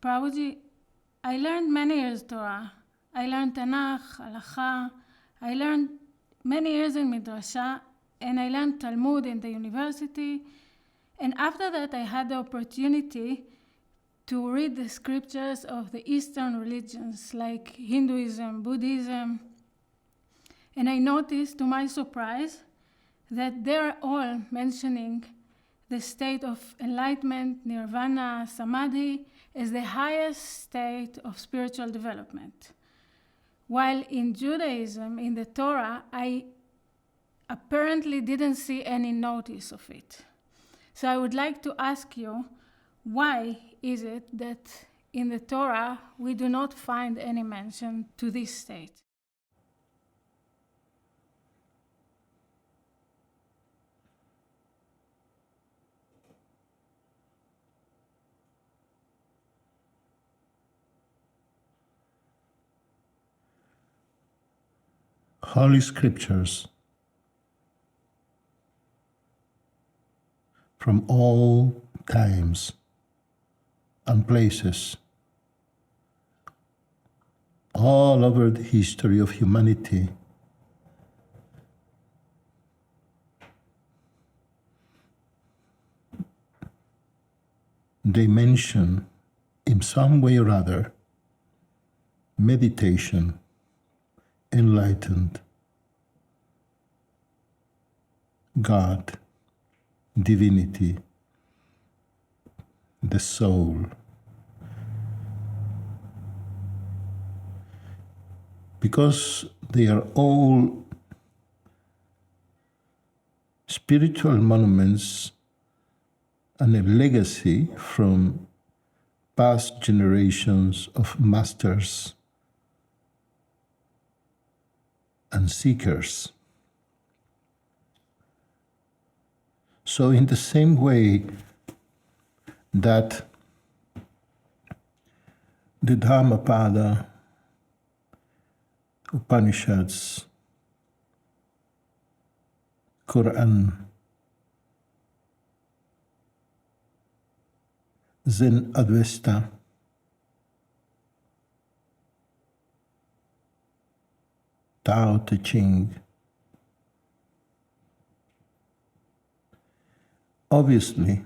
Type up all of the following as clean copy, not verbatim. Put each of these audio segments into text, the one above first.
Prabhuji, I learned many years Torah. I learned Tanakh, Halacha. I learned many years in Midrasha, and I learned Talmud in the university. And after that, I had the opportunity to read the scriptures of the Eastern religions like Hinduism, Buddhism. And I noticed, to my surprise, that they're all mentioning the state of enlightenment, nirvana, samadhi, as the highest state of spiritual development. While in Judaism, in the Torah, I apparently didn't see any notice of it. So I would like to ask you, why is it that in the Torah we do not find any mention to this state? Holy Scriptures from all times and places all over the history of humanity they mention in some way or other meditation, enlightened, God, divinity, the soul. Because they are all spiritual monuments and a legacy from past generations of masters and seekers. So in the same way that the Dhammapada, Upanishads, Quran, Zen Advaita, Tao Te Ching, obviously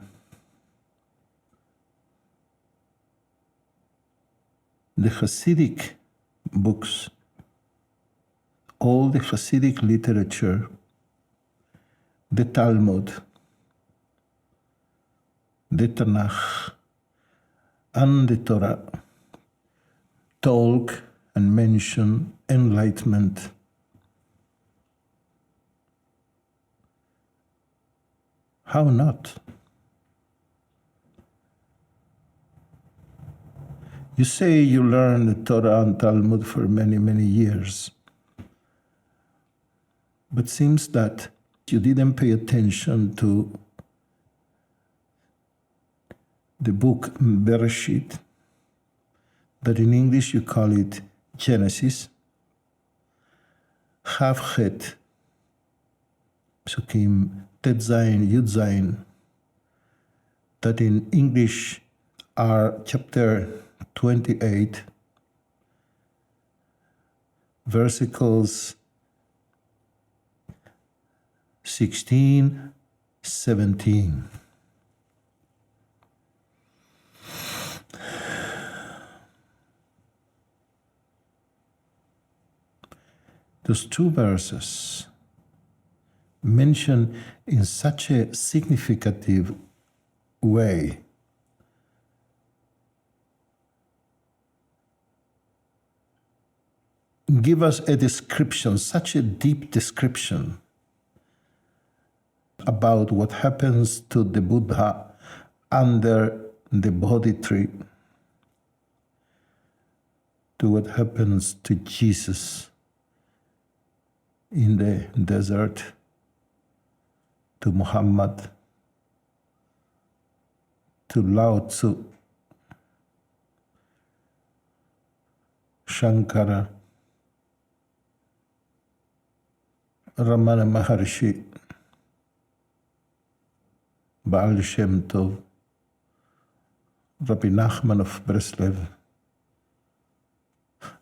the Hasidic books, all the Hasidic literature, the Talmud, the Tanakh and the Torah talk and mention enlightenment. How not? You say you learned the Torah and Talmud for many, many years, but seems that you didn't pay attention to the book Bereshit, that in English you call it Genesis, Chav Chet, Psukim Tet Zayin, Yud Zayin, that in English are chapter 28, versicles 16, 17. Those two verses mentioned in such a significative way give us a description, such a deep description about what happens to the Buddha under the Bodhi tree, to what happens to Jesus in the desert, to Muhammad, to Lao Tzu, Shankara, Ramana Maharshi, Baal Shem Tov, Rabbi Nachman of Breslev,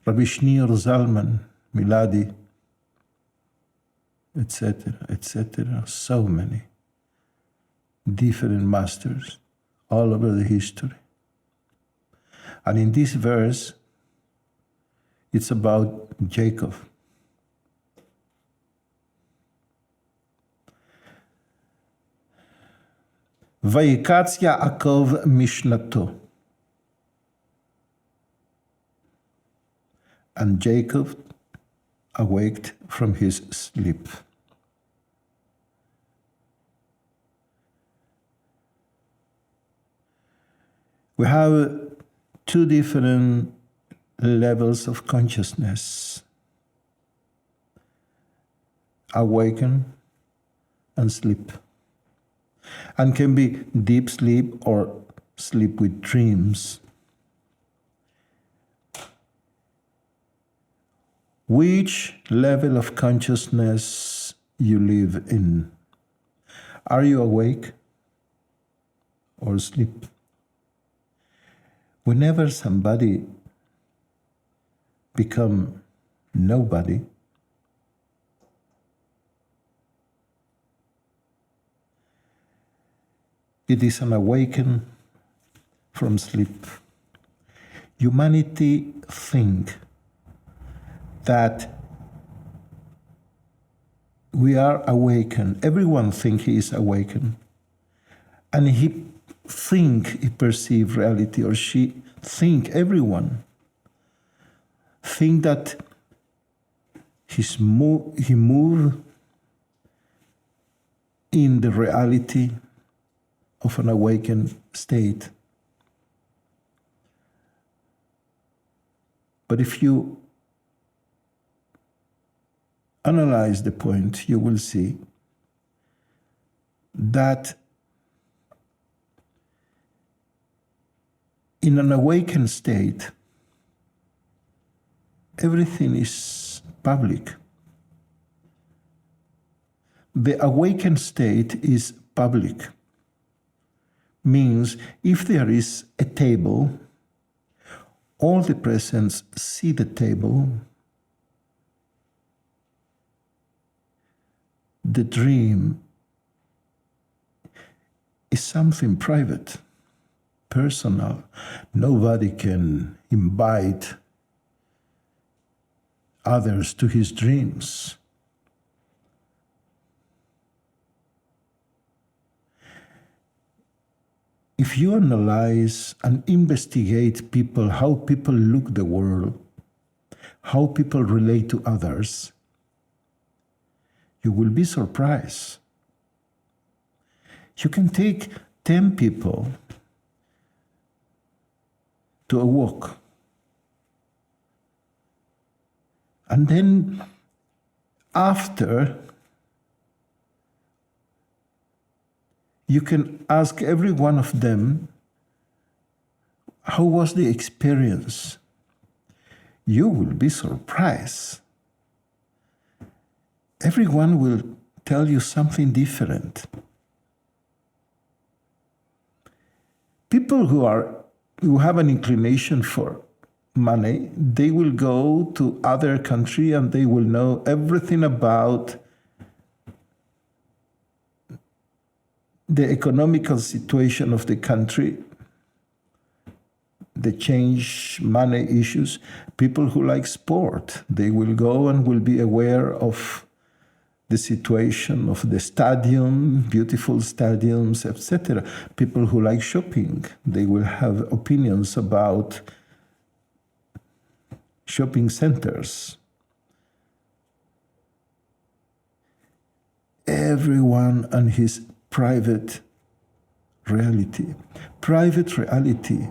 Rabbi Shneur Zalman, Miladi, etc., etc. So many different masters all over the history. And in this verse, it's about Jacob. Vayikatz Yaakov Mishnato. And Jacob awaked from his sleep. We have two different levels of consciousness: awaken and sleep. And can be deep sleep or sleep with dreams. Which level of consciousness you live in? Are you awake or asleep? Whenever somebody becomes nobody, it is an awaken from sleep. Humanity think that we are awakened. Everyone thinks he is awakened. And he perceive reality, or she think, everyone think that he move in the reality of an awakened state. But if you analyze the point, you will see that in an awakened state, everything is public. The awakened state is public. Means if there is a table, all the presents see the table. The dream is something private, personal. Nobody can invite others to his dreams. if you analyze and investigate people, how people look the world, how people relate to others, you will be surprised. You can take 10 people to a walk, and then after, you can ask every one of them, how was the experience? You will be surprised. Everyone will tell you something different. People who have an inclination for money, they will go to other country and they will know everything about the economical situation of the country, the change money issues. People who like sport, they will go and will be aware of the situation of the stadium, beautiful stadiums, etc. People who like shopping, they will have opinions about shopping centers. Everyone and his private reality. Private reality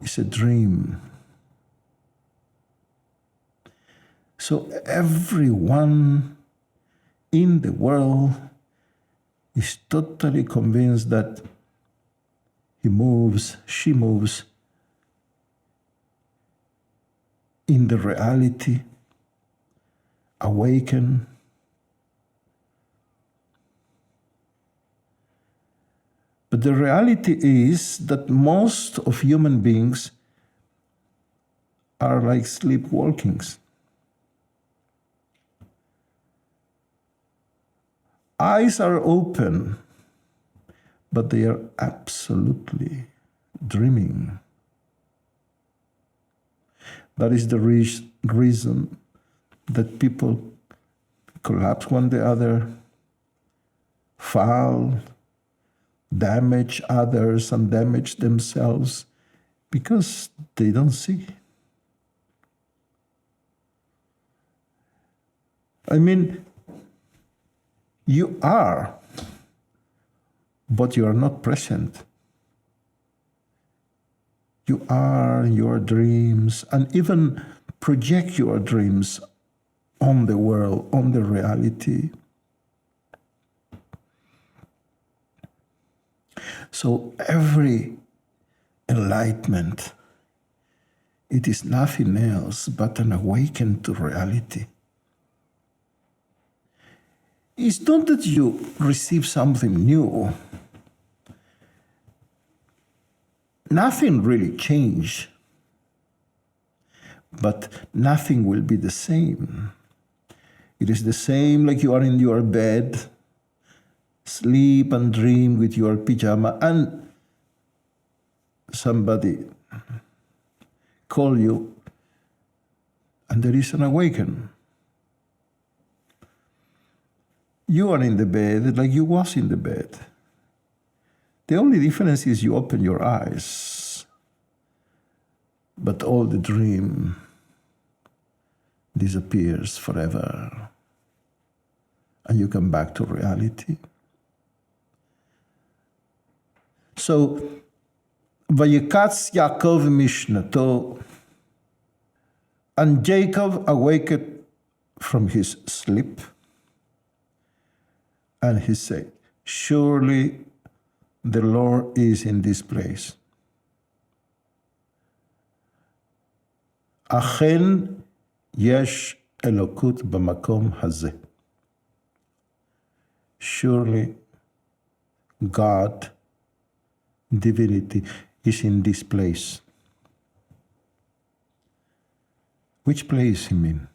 is a dream. So everyone in the world is totally convinced that he moves, she moves in the reality, awaken. But the reality is that most of human beings are like sleepwalkings. Eyes are open, but they are absolutely dreaming. That is the reason that people collapse one the other, fall, damage others and damage themselves, because they don't see. I mean, you are, but you are not present. You are your dreams, and even project your dreams on the world, on the reality. So every enlightenment, it is nothing else but an awakening to reality. It's not that you receive something new. Nothing really changed, but nothing will be the same. It is the same like you are in your bed, sleep and dream with your pyjama, and somebody call you, and there is an awakening. You are in the bed like you was in the bed. The only difference is you open your eyes, but all the dream disappears forever, and you come back to reality. So, Vayikatz Yaakov Mishnato, and Jacob awakened from his sleep, and he said, surely the Lord is in this place. Achen yesh elokut b'makom hazeh. Surely God, divinity, is in this place. Which place you mean?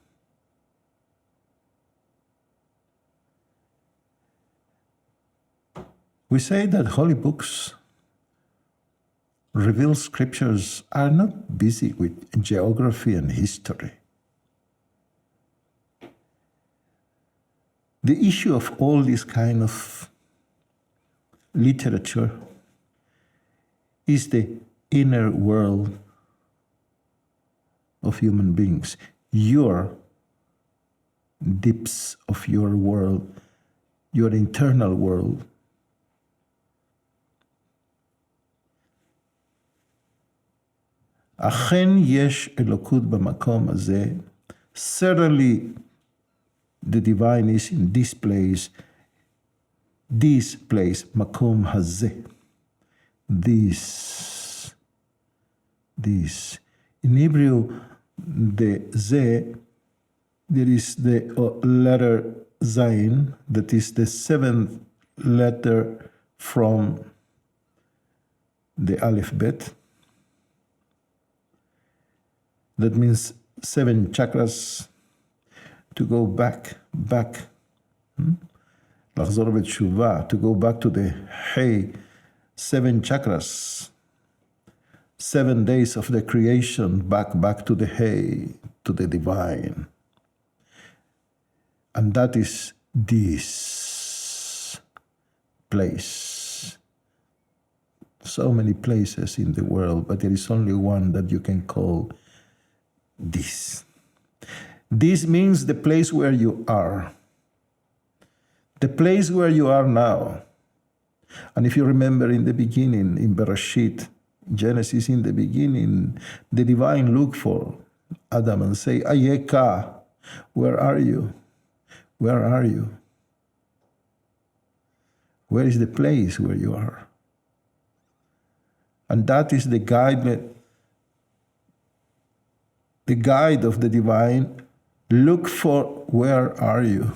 We say that holy books, revealed scriptures, are not busy with geography and history. The issue of all this kind of literature is the inner world of human beings. Your depths of your world, your internal world. אכן יש אלוקות במקום הזה. Certainly the divine is in this place, מקום הזה. This. In Hebrew, the ze, there is the letter zayin, that is the seventh letter from the alphabet. That means 7 chakras, to go back. לחזור בתשובה, to go back to the hey, 7 chakras. 7 days of the creation, back to the hey, to the divine. And that is this place. So many places in the world, but there is only one that you can call this. This means the place where you are. The place where you are now. And if you remember in the beginning, in Bereshit, Genesis, in the beginning, the divine looked for Adam and say, Ayeka, where are you? Where are you? Where is the place where you are? And that is the guide of the divine. Look for where are you?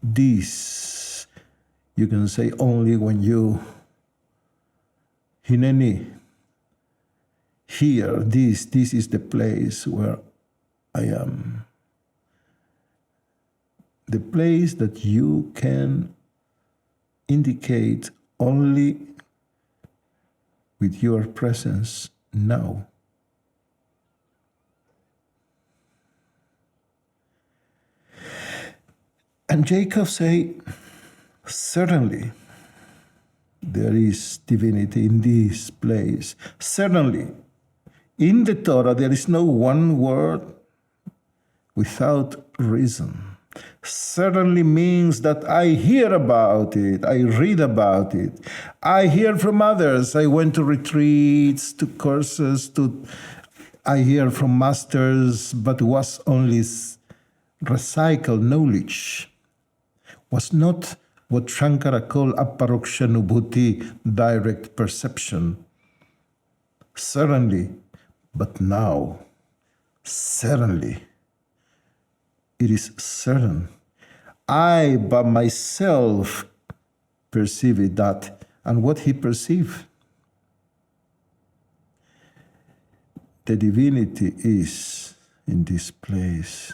This you can say only when you Hineni, here, this is the place where I am. The place that you can indicate only with your presence now. And Jacob say, certainly there is divinity in this place. Certainly, in the Torah there is no one word without reason. Certainly means that I hear about it, I read about it, I hear from others. I went to retreats, to courses, I hear from masters, but was only recycled knowledge. Was not what Shankara called aparokshanubhuti, direct perception. Certainly, but now, certainly, it is certain. I, by myself, perceive it that, and what he perceived. The divinity is in this place.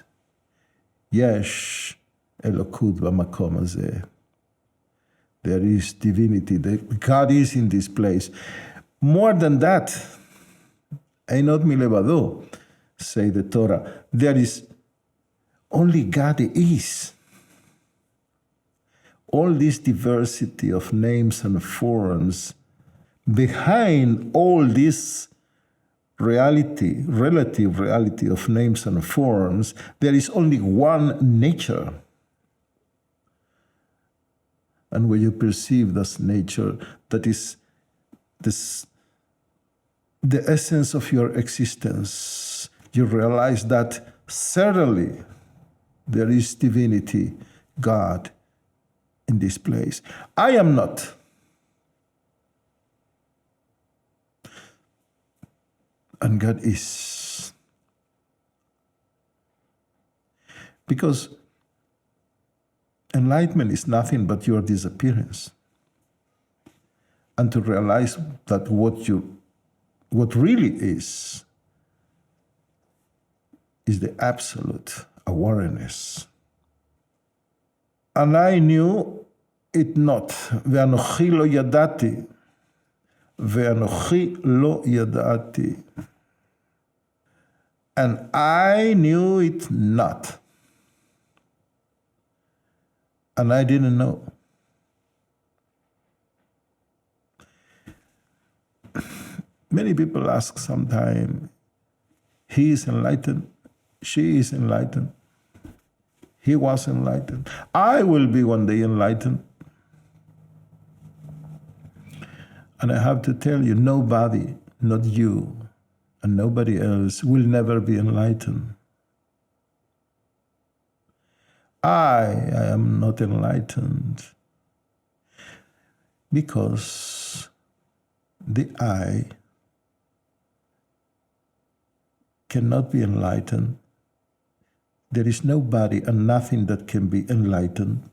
Yesh elokut b'makom hazeh. There is divinity. God is in this place. More than that, einot milevado, say the Torah. There is only God is. All this diversity of names and forms, behind all this reality, relative reality of names and forms, there is only one nature. And when you perceive this nature, that is the essence of your existence, you realize that certainly there is divinity, God, in this place. I am not. And God is. Because enlightenment is nothing but your disappearance. And to realize that what really is the absolute awareness. And I knew it not. Ve'anochi lo yadati. Ve'anochi lo yadati. And I knew it not. And I didn't know. Many people ask sometimes, he is enlightened, she is enlightened, he was enlightened. I will be one day enlightened. And I have to tell you, nobody, not you, and nobody else will never be enlightened. I am not enlightened because the I cannot be enlightened. There is nobody and nothing that can be enlightened.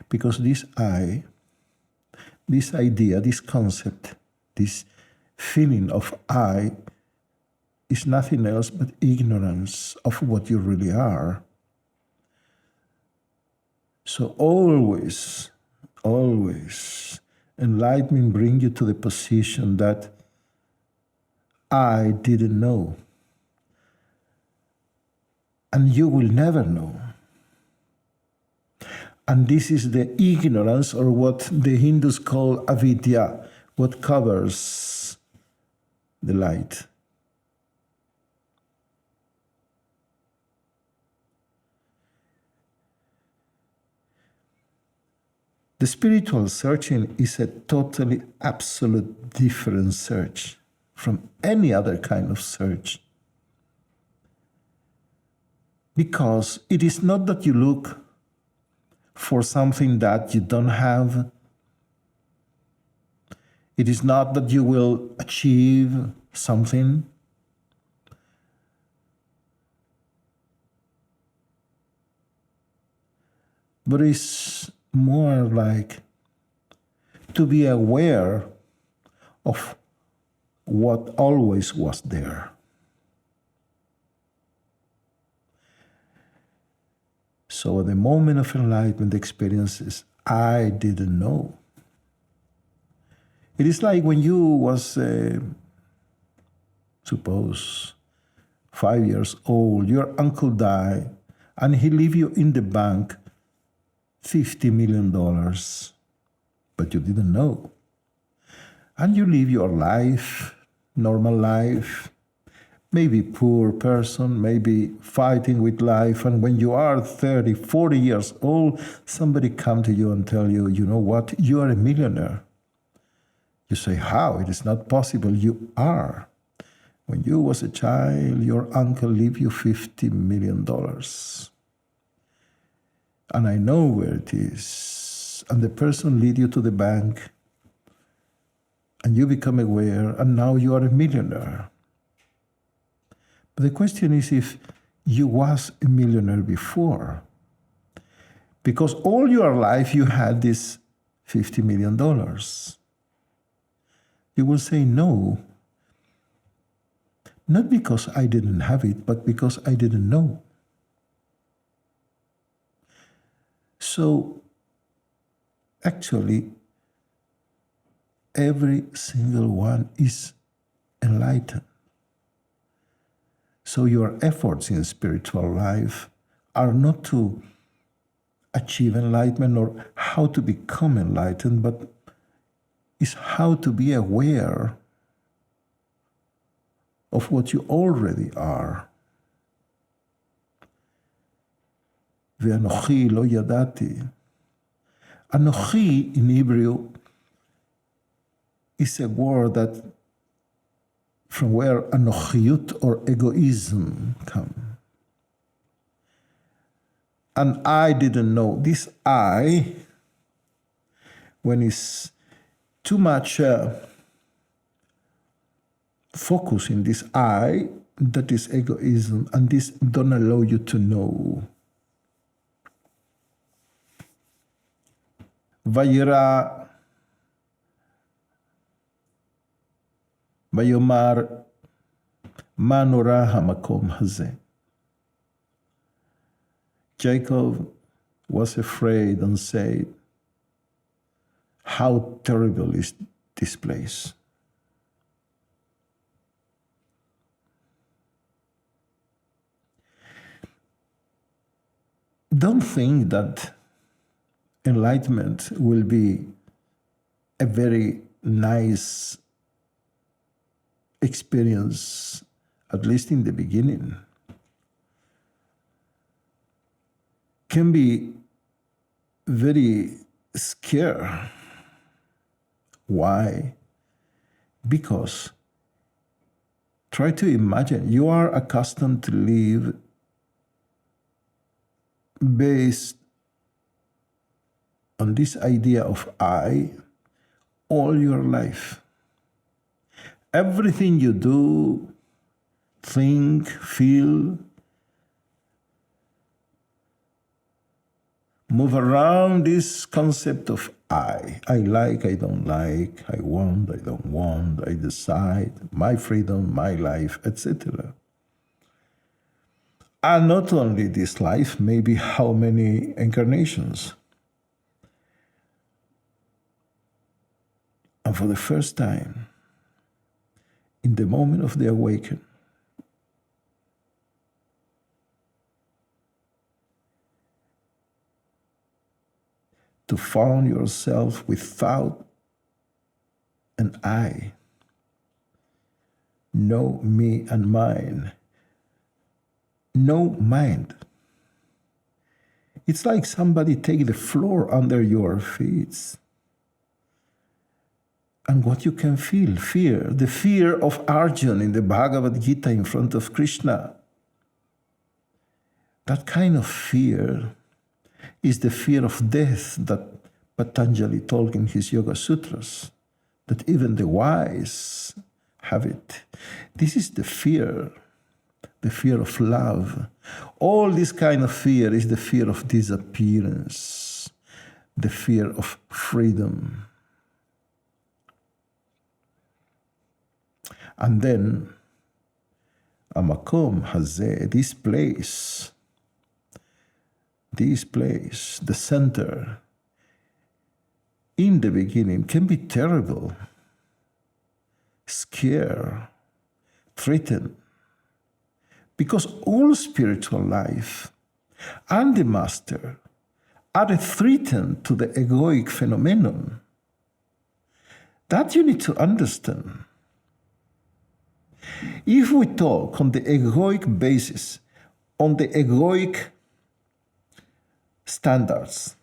Because this I, this idea, this concept, this feeling of I is nothing else but ignorance of what you really are. So always, always, enlightenment brings you to the position that I didn't know. And you will never know. And this is the ignorance, or what the Hindus call avidya, what covers the light. The spiritual searching is a totally, absolute different search from any other kind of search. Because it is not that you look for something that you don't have. It is not that you will achieve something. But it's more like to be aware of what always was there. So at the moment of enlightenment experiences, I didn't know. It is like when you was, suppose, 5 years old, your uncle died, and he leave you in the bank $50 million, but you didn't know. And you live your life, normal life, maybe poor person, maybe fighting with life, and when you are 30, 40 years old, somebody come to you and tell you, you know what, you are a millionaire. You say, how? It is not possible. You are. When you was a child, your uncle leave you $50 million. And I know where it is. And the person lead you to the bank, and you become aware, and now you are a millionaire. But the question is if you was a millionaire before. Because all your life you had this $50 million. You will say no. Not because I didn't have it, but because I didn't know. So, actually, every single one is enlightened. So your efforts in spiritual life are not to achieve enlightenment or how to become enlightened, but is how to be aware of what you already are. Ve'anochi lo yadati. Anochi in Hebrew is a word that from where anochiyut or egoism come. And I didn't know. This I, when it's too much focus in this I, that is egoism, and this don't allow you to know. Vayira Vayomar Manora Hamakom Haze. Jacob was afraid and said, how terrible is this place. Don't think that enlightenment will be a very nice experience, at least in the beginning. Can be very scary. Why? Because try to imagine you are accustomed to live based on this idea of I all your life. Everything you do, think, feel, move around this concept of I. I like, I don't like, I want, I don't want, I decide, my freedom, my life, etc. And not only this life, maybe how many incarnations. And for the first time, in the moment of the awakening, to find yourself without an I, no me and mine, no mind. It's like somebody take the floor under your feet. And what you can feel, fear, the fear of Arjuna in the Bhagavad Gita in front of Krishna. That kind of fear is the fear of death that Patanjali told in his Yoga Sutras, that even the wise have it. This is the fear of love. All this kind of fear is the fear of disappearance, the fear of freedom. And then, Amakom Hazeh, this place, the center, in the beginning can be terrible, scare, threatened, because all spiritual life and the master are threatened to the egoic phenomenon. That you need to understand. If we talk on the egoic basis, on the egoic standards,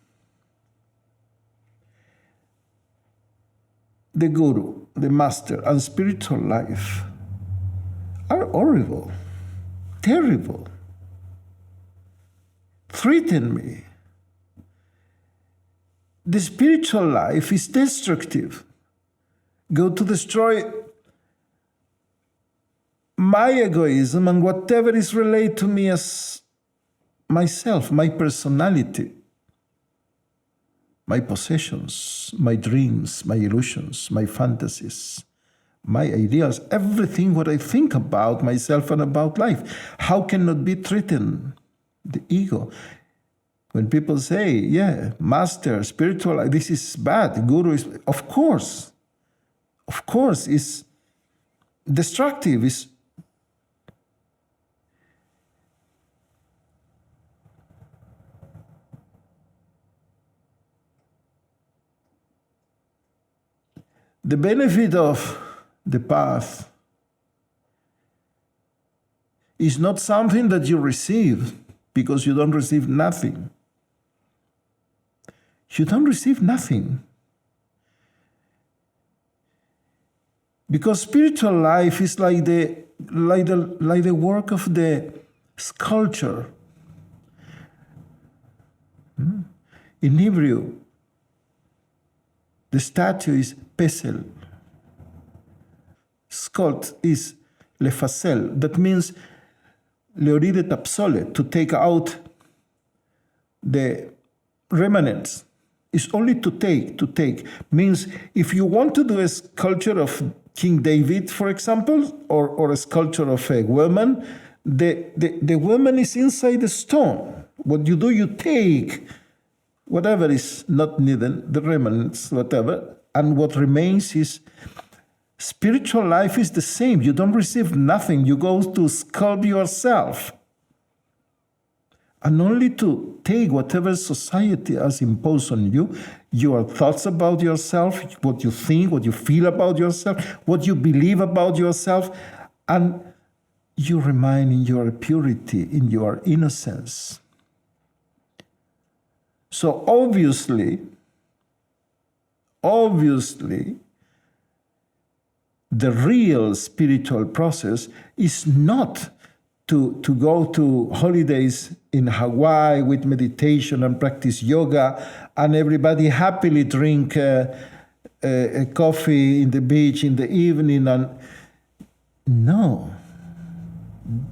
the guru, the master, and spiritual life are horrible, terrible, threaten me. The spiritual life is destructive, go to destroy my egoism and whatever is related to me as myself, my personality, my possessions, my dreams, my illusions, my fantasies, my ideals, everything what I think about myself and about life. How can it be threatened? The ego. When people say, yeah, master, spiritual life, this is bad, guru is, of course, is destructive, is the benefit of the path is not something that you receive because you don't receive nothing. You don't receive nothing. Because spiritual life is like the work of the sculpture. In Hebrew, the statue is pesel. Sculpt is lefasel. That means leorid et absole, to take out the remnants. It's only to take. Means if you want to do a sculpture of King David, for example, or a sculpture of a woman, the woman is inside the stone. What you do, you take whatever is not needed, the remnants, whatever, and what remains is spiritual life is the same. You don't receive nothing. You go to sculpt yourself. and only to take whatever society has imposed on you, your thoughts about yourself, what you think, what you feel about yourself, what you believe about yourself, and you remain in your purity, in your innocence. So obviously, the real spiritual process is not to go to holidays in Hawaii with meditation and practice yoga and everybody happily drink a coffee in the beach in the evening. And no,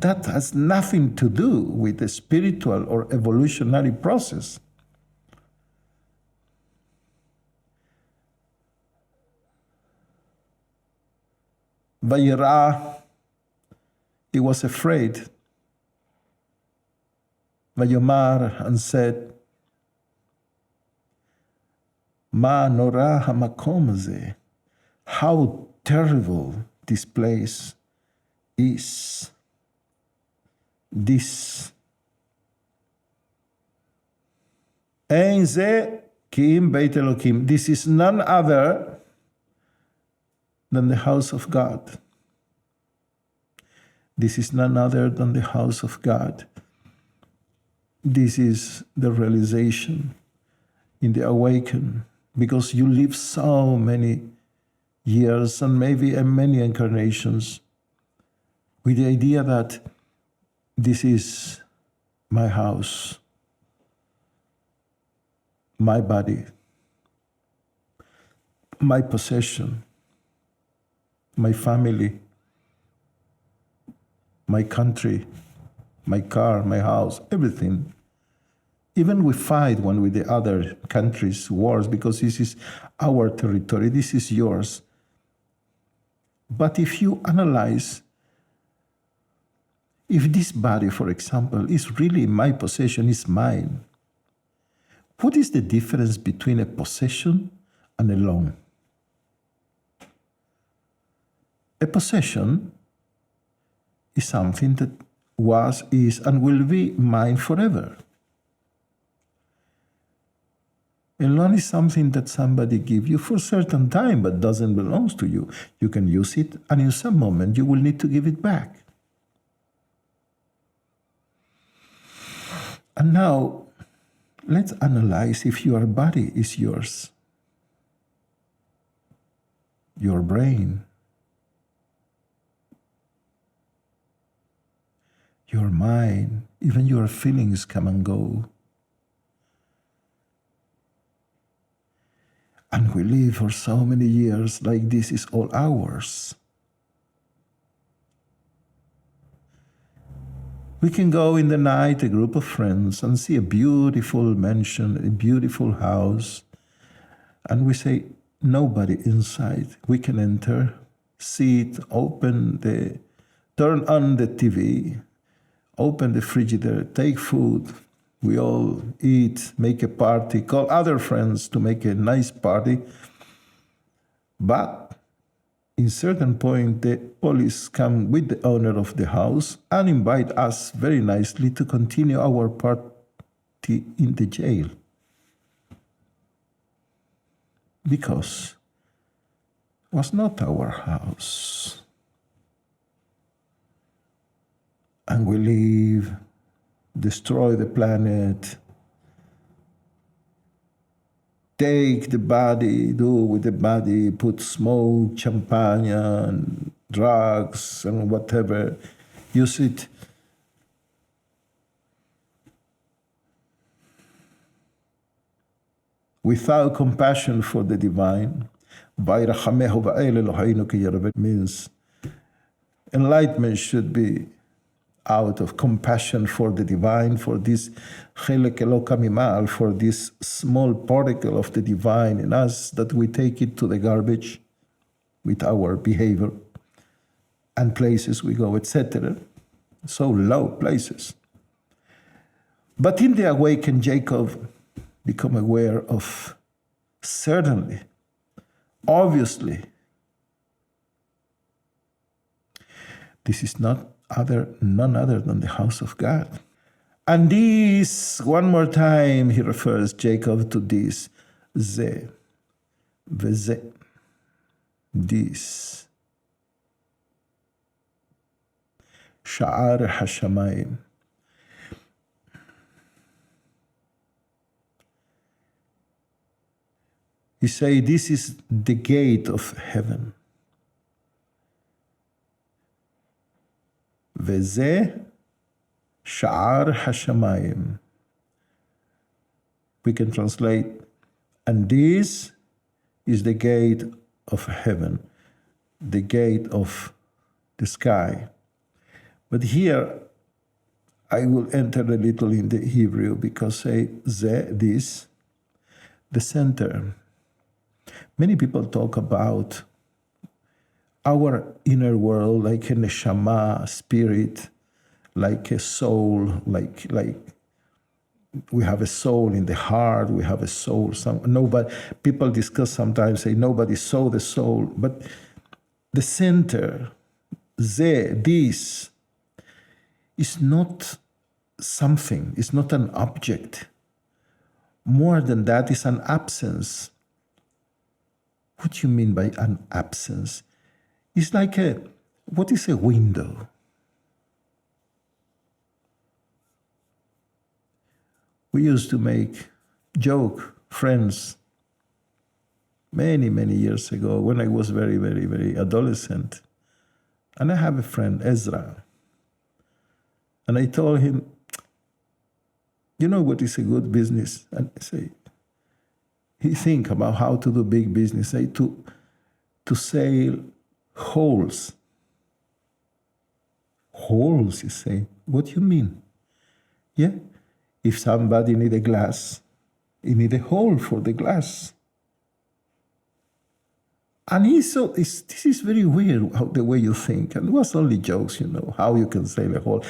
that has nothing to do with the spiritual or evolutionary process. Vayera, he was afraid. Vayomar, and said, Ma nora hamakom ze, how terrible this place is. This. Ein ze kim beit Elokim. This is none other than the house of God. This is none other than the house of God. This is the realization in the awakened, because you live so many years and maybe many incarnations with the idea that this is my house, my body, my possession, my family, my country, my car, my house, everything. Even we fight one with the other countries' wars because this is our territory, this is yours. But if you analyze, if this body, for example, is really my possession, is mine, what is the difference between a possession and a loan? A possession is something that was, is, and will be mine forever. A loan is something that somebody gives you for a certain time but doesn't belong to you. You can use it, and in some moment you will need to give it back. And now, let's analyze if your body is yours. Your brain, your mind, even your feelings come and go. And we live for so many years like this is all ours. We can go in the night, a group of friends, and see a beautiful mansion, a beautiful house, and we say, nobody inside. We can enter, sit, turn on the TV, open the frigidaire, take food, we all eat, make a party, call other friends to make a nice party. But in certain point, the police come with the owner of the house and invite us very nicely to continue our party in the jail. Because it was not our house. And we leave, destroy the planet, take the body, do with the body, put smoke, champagne, and drugs, and whatever, use it. Without compassion for the divine, means enlightenment should be out of compassion for the divine, for this for this small particle of the divine in us, that we take it to the garbage with our behavior and places we go, etc. So low places. But in the awakened Jacob become aware of, certainly, obviously, this is none other than the house of God. And this, one more time, he refers, Jacob, to this, ze, veze, this, sha'ar hashamayim. He say, this is the gate of heaven. Veze sha'ar hashamayim. We can translate, and this is the gate of heaven, the gate of the sky. But here, I will enter a little in the Hebrew, because say, ze, this, the center. Many people talk about our inner world like a neshama, spirit, like a soul, like we have a soul in the heart, we have a soul. Nobody, people discuss sometimes, say nobody saw the soul, but the center, this, is not something, it's not an object. More than that, it's an absence. What do you mean by an absence? It's like what is a window? We used to make joke, friends, many, many years ago, when I was very, very, very adolescent. And I have a friend, Ezra. And I told him, you know what is a good business? And I say, he think about how to do big business, say to sell holes. Holes, you say. What do you mean? Yeah? If somebody need a glass, he need a hole for the glass. And he thought, this is very weird, the way you think. And it was only jokes, how you can sell a hole.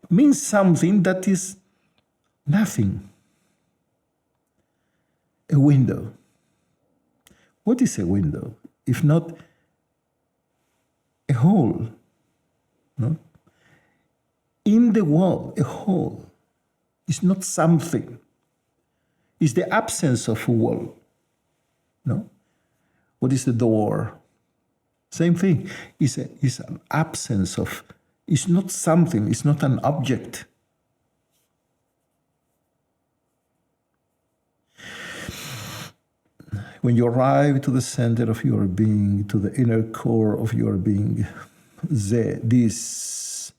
It means something that is nothing. A window. What is a window? If not a hole? No? In the wall, a hole. It's not something. It's the absence of a wall. No? What is the door? Same thing. It's an absence of, it's not something, it's not an object. When you arrive to the center of your being, to the inner core of your being, this,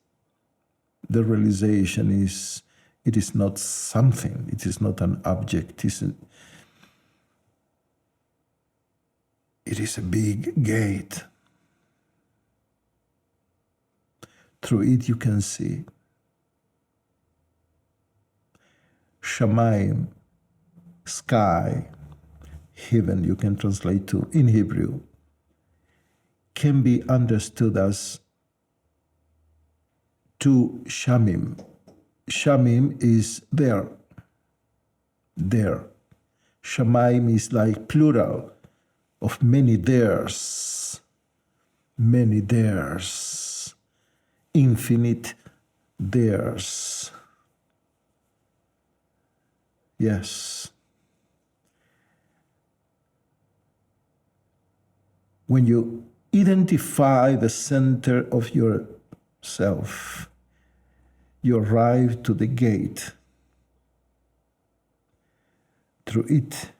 the realization is, it is not something, it is not an object, it is a big gate. Through it you can see. Shamayim, sky, heaven, you can translate to in Hebrew, can be understood as two shamim. Shamim is there. Shamayim is like plural of many theirs. Many theirs. Infinite theirs. Yes. When you identify the center of yourself, you arrive to the gate. Through it,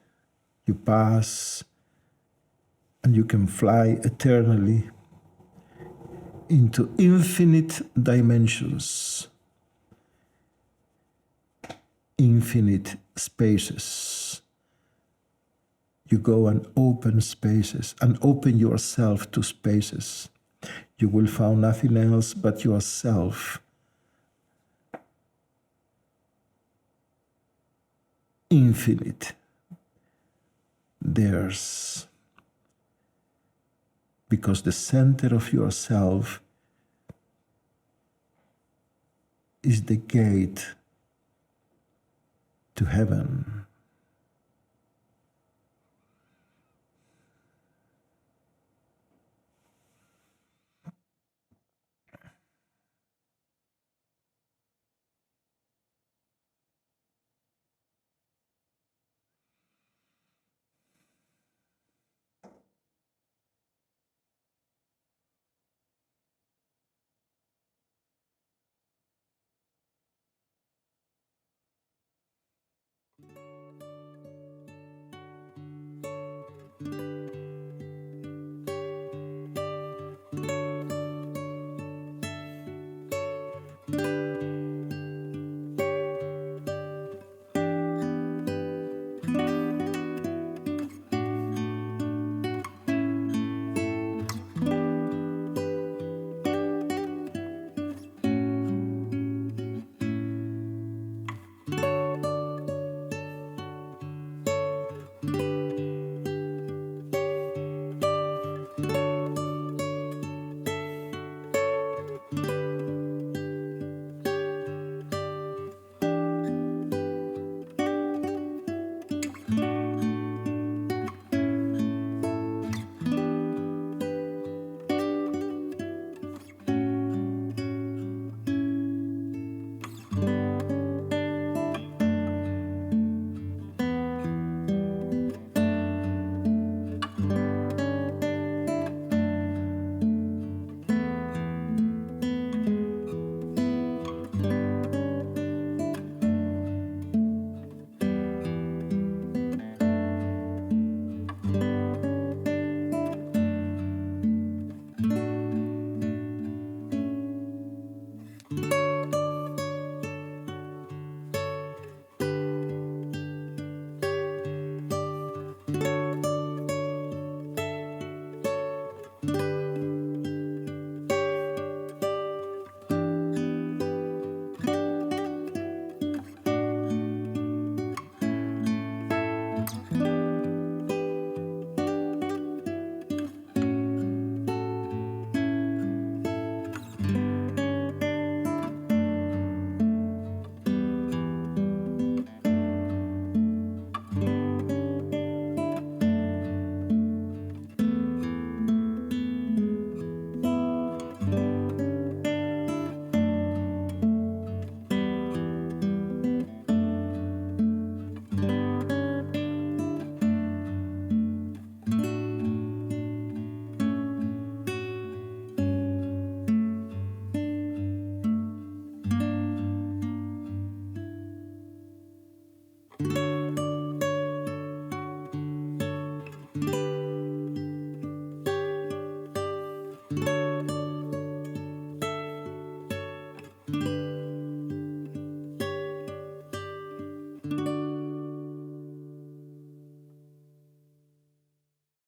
you pass and you can fly eternally into infinite dimensions, infinite spaces. You go and open spaces and open yourself to spaces. You will find nothing else but yourself. Infinite. Theirs. Because the center of yourself is the gate to heaven. you.